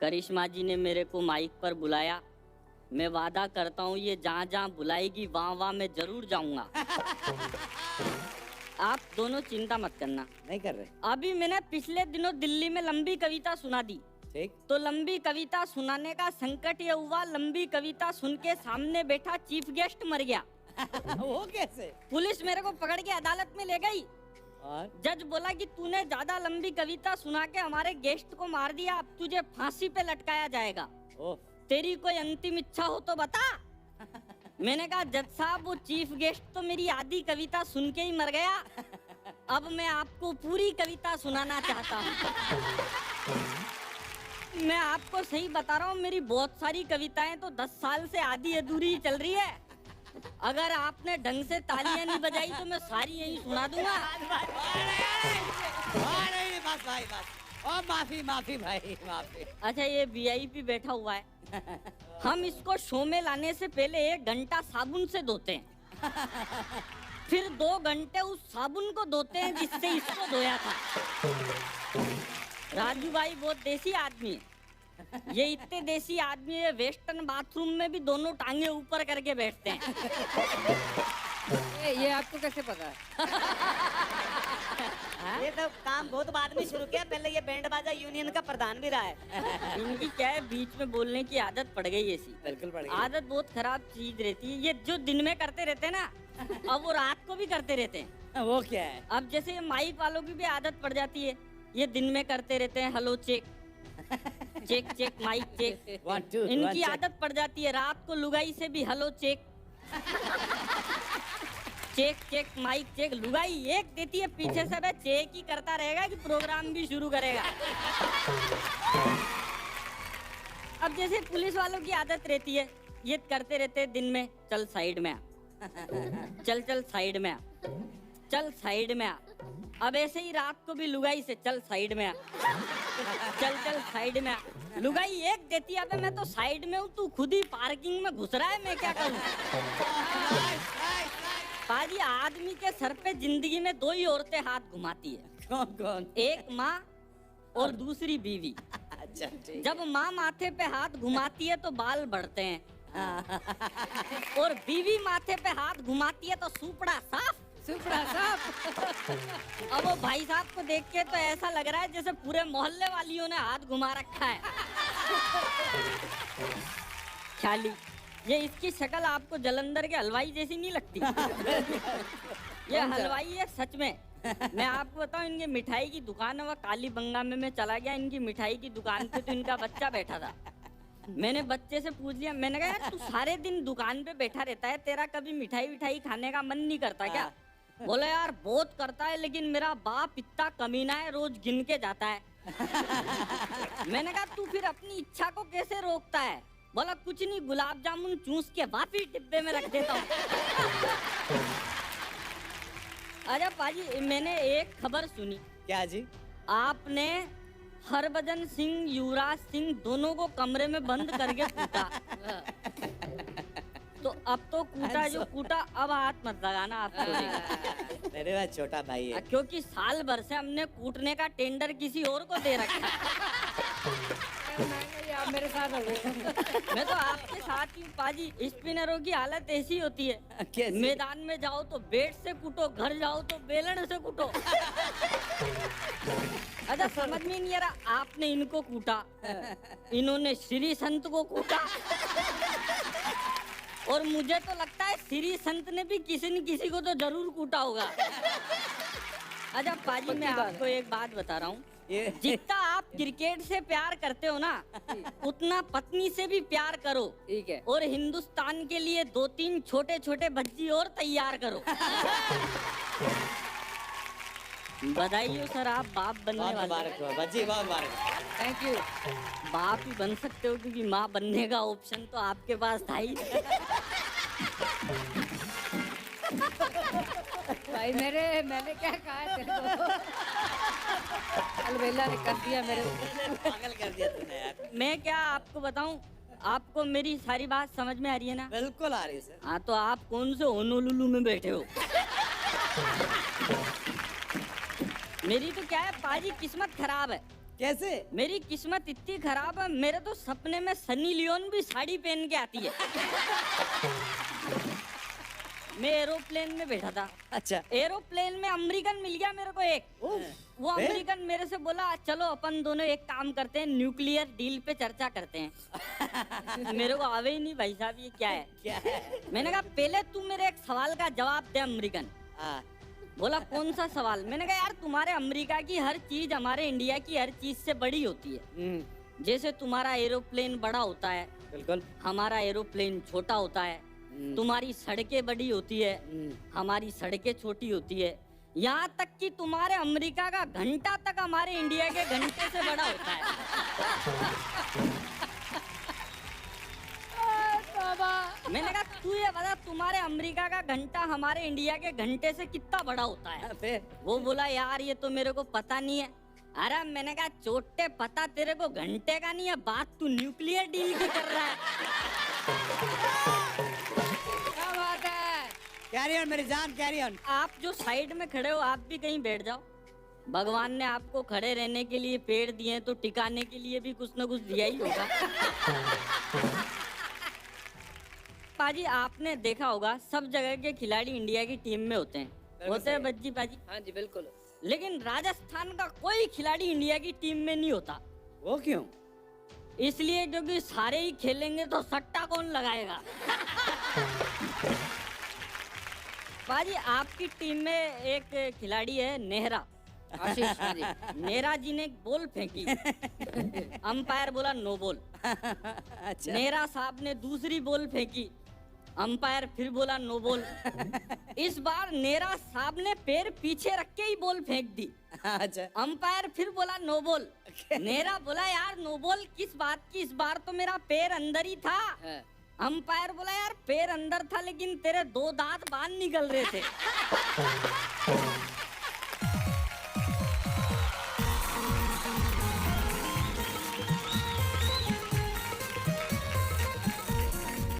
करिश्मा जी ने मेरे को माइक पर बुलाया। मैं वादा करता हूँ ये जहाँ जहाँ बुलाएगी वहाँ वहाँ मैं जरूर जाऊंगा। आप दोनों चिंता मत करना। नहीं कर रहे? अभी मैंने पिछले दिनों दिल्ली में लंबी कविता सुना दी। ठीक। तो लंबी कविता सुनाने का संकट ये हुआ, लंबी कविता सुन के सामने बैठा चीफ गेस्ट मर गया। वो कैसे? पुलिस मेरे को पकड़ के अदालत में ले गई और जज बोला कि तूने ज्यादा लंबी कविता सुना के हमारे गेस्ट को मार दिया, अब तुझे फांसी पे लटकाया जाएगा। ओह, तेरी कोई अंतिम इच्छा हो तो बता। मैंने कहा जज साहब वो चीफ गेस्ट तो मेरी आधी कविता सुन के ही मर गया, अब मैं आपको पूरी कविता सुनाना चाहता हूँ। मैं आपको सही बता रहा हूँ, मेरी बहुत सारी कविताएं तो 10 साल से आधी अधूरी ही चल रही है। अगर आपने ढंग से तालियां नहीं बजाई तो मैं सारी यही सुना दूंगा। बस भाई बस। ओ माफी माफी भाई माफी। अच्छा ये वीआईपी बैठा हुआ है, हम इसको शो में लाने से पहले 1 घंटा साबुन से धोते हैं, फिर 2 घंटे उस साबुन को धोते हैं जिससे इसको धोया था। राजू भाई बहुत देसी आदमी है, ये इतने देसी आदमी है वेस्टर्न बाथरूम में भी दोनों टांगे ऊपर करके बैठते हैं। ये आपको कैसे पता है? ये तो काम बहुत बाद में शुरू किया, पहले ये बैंड बाजा यूनियन का प्रधान भी रहा है। इनकी क्या है बीच में बोलने की आदत पड़ गई ऐसी। बिल्कुल पड़ गई। आदत बहुत खराब चीज रहती है, ये जो दिन में करते रहते हैं ना अब वो रात को भी करते रहते हैं। वो क्या है? अब जैसे माइक वालों की भी आदत पड़ जाती है, ये दिन में करते रहते हैं hello check check check mic check. 1 2 इनकी आदत पड़ जाती है रात को लुगाई से भी hello check check check mic check. लुगाई एक देती है पीछे से, वह चेक ही करता रहेगा कि प्रोग्राम भी शुरू करेगा। अब जैसे पुलिस वालों की आदत रहती है, ये करते रहते हैं दिन में चल साइड में आ, चल चल साइड में आ, चल साइड में आ। अब ऐसे ही रात को भी लुगाई से चल साइड में आ, चल चल साइड में आ। लुगाई एक देती है, अबे मैं तो साइड में हूँ, तू खुद ही पार्किंग में घुस रहा है, मैं क्या करूँ। पाजी आदमी के सर पे जिंदगी में 2 ही औरतें हाथ घुमाती है। कौन कौन? एक माँ और दूसरी बीवी। अच्छा ठीक। जब माँ माथे पे हाथ घुमाती है तो बाल बढ़ते हैं, और बीवी माथे पे हाथ घुमाती है तो सुपड़ा साफ। सुपड़ा साफ। अब वो भाई साहब को देख के तो ऐसा लग रहा है जैसे पूरे मोहल्ले वालियों ने हाथ घुमा रखा है। ख्याली ये इसकी शक्ल आपको जलंधर के हलवाई जैसी नहीं लगती? ये हलवाई है सच में। मैं आपको बताऊं, इनकी मिठाई की दुकान है, वह काली बंगा में मैं चला गया, इनकी मिठाई की दुकान पे तो इनका बच्चा बैठा था। मैंने बच्चे से पूछ लिया, मैंने कहा यार तू सारे दिन दुकान पे बैठा रहता है, तेरा कभी मिठाई विठाई खाने का मन नहीं करता क्या? बोला यार बहुत करता है, लेकिन मेरा बाप इतना कमीना है, रोज गिन के जाता है। मैंने कहा तू फिर अपनी इच्छा को कैसे रोकता है? बोला कुछ नहीं, गुलाब जामुन चूस के वापिस डिब्बे में रख देता हूँ। अरे पाजी मैंने एक खबर सुनी। क्या जी? आपने हरभजन सिंह युवराज सिंह दोनों को कमरे में बंद करके कूटा। तो अब तो कूटा जो कूटा, अब हाथ मत लगाना आपको। मेरे पास छोटा भाई है। क्योंकि साल भर से हमने कूटने का टेंडर किसी और को दे रखा है। आप मेरे साथ हो गए। मैं तो आपके साथ ही पाजी। स्पिनरों की हालत ऐसी होती है, कैसी? मैदान में जाओ तो बैट से कूटो, घर जाओ तो बेलन से कूटो। अच्छा समझ में नहीं आ रहा, आपने इनको कूटा, इन्होंने श्री संत को कूटा, और मुझे तो लगता है श्री संत ने भी किसी न किसी को तो जरूर कूटा होगा। अच्छा पाजी मैं आपको एक बात बता रहा हूँ, जितना आप क्रिकेट से प्यार करते हो ना, उतना पत्नी से भी प्यार करो। ठीक है। और हिंदुस्तान के लिए 2-3 छोटे छोटे भज्जी और तैयार करो। बधाई हो सर, आप बाप बनने बहुत वाले। मुबारक हो बच्ची, बहुत मुबारक। Thank you. बाप ही बन सकते हो, क्योंकि माँ बनने का ऑप्शन तो आपके पास था ही। भाई मैंने क्या कहा है तेरे को? अलबेला ने कर दिया मेरे को। पागल कर दिया तूने यार। मैं क्या आपको बताऊं, आपको मेरी सारी बात समझ में आ रही है ना? बिल्कुल आ रही है सर। हाँ तो आप कौन से होनोलुलु में बैठे हो? मेरी तो क्या है पाजी किस्मत खराब है, कैसे? मेरी किस्मत इतनी खराब है, मेरे तो सपने में सनी लियोन भी साड़ी पहन के आती है। मैं एरोप्लेन में बैठा था। अच्छा। एरोप्लेन में अमेरिकन मिल गया मेरे को एक। वो अमेरिकन मेरे से बोला चलो अपन दोनों एक काम करते हैं, न्यूक्लियर डील पे चर्चा करते हैं। मेरे को आवे ही नहीं भाई साहब ये क्या है। क्या है? मैंने कहा पहले तू मेरे एक सवाल का जवाब दे अमेरिकन। बोला कौन सा सवाल? मैंने कहा यार तुम्हारे अमेरिका की हर चीज हमारे इंडिया की हर चीज से बड़ी होती है। जैसे तुम्हारा एरोप्लेन बड़ा होता है, बिल्कुल। हमारा एरोप्लेन छोटा होता है। तुम्हारी सड़कें बड़ी होती है, हमारी सड़कें छोटी होती है। यहाँ तक कि तुम्हारे अमेरिका का घंटा तक हमारे इंडिया के घंटे से बड़ा होता है। मैंने कहा तू ये बता तुम्हारे अमेरिका का घंटा हमारे इंडिया के घंटे से कितना बड़ा होता है? फिर वो बोला यार ये तो मेरे को पता नहीं है। अरे मैंने कहा चोटे पता तेरे को घंटे का नहीं है, बात तू न्यूक्लियर डील की कर रहा है। क्या बात है? कैरी ऑन मेरी जान, कैरी ऑन। आप जो साइड में खड़े हो आप भी कहीं बैठ जाओ। भगवान ने आपको खड़े रहने के लिए पेड़ दिए हैं, तो टिकाने के लिए भी कुछ न कुछ दिया ही होगा। पाजी आपने देखा होगा सब जगह के खिलाड़ी इंडिया की टीम में होते हैं, होते हैं बज्जी पाजी। हाँ जी बिल्कुल। लेकिन राजस्थान का कोई खिलाड़ी इंडिया की टीम में नहीं होता। वो क्यों? इसलिए क्योंकि सारे ही खेलेंगे तो सट्टा कौन लगाएगा। पाजी आपकी टीम में एक खिलाड़ी है नेहरा, आशीष। हाँ जी। नेहरा जी ने एक बॉल फेंकी, अंपायर बोला नो बॉल। अच्छा। नेहरा साहब ने दूसरी बॉल फेंकी, अंपायर फिर बोला नो बॉल। इस बार नेहरा साहब ने पैर पीछे रख के ही बॉल फेंक दी। अच्छा। अंपायर फिर बोला नो बॉल। नेहरा बोला यार नो बॉल किस बात की, इस बार तो मेरा पैर अंदर ही था। हाँ। अंपायर बोला यार पैर अंदर था लेकिन तेरे 2 दांत बाहर निकल रहे थे।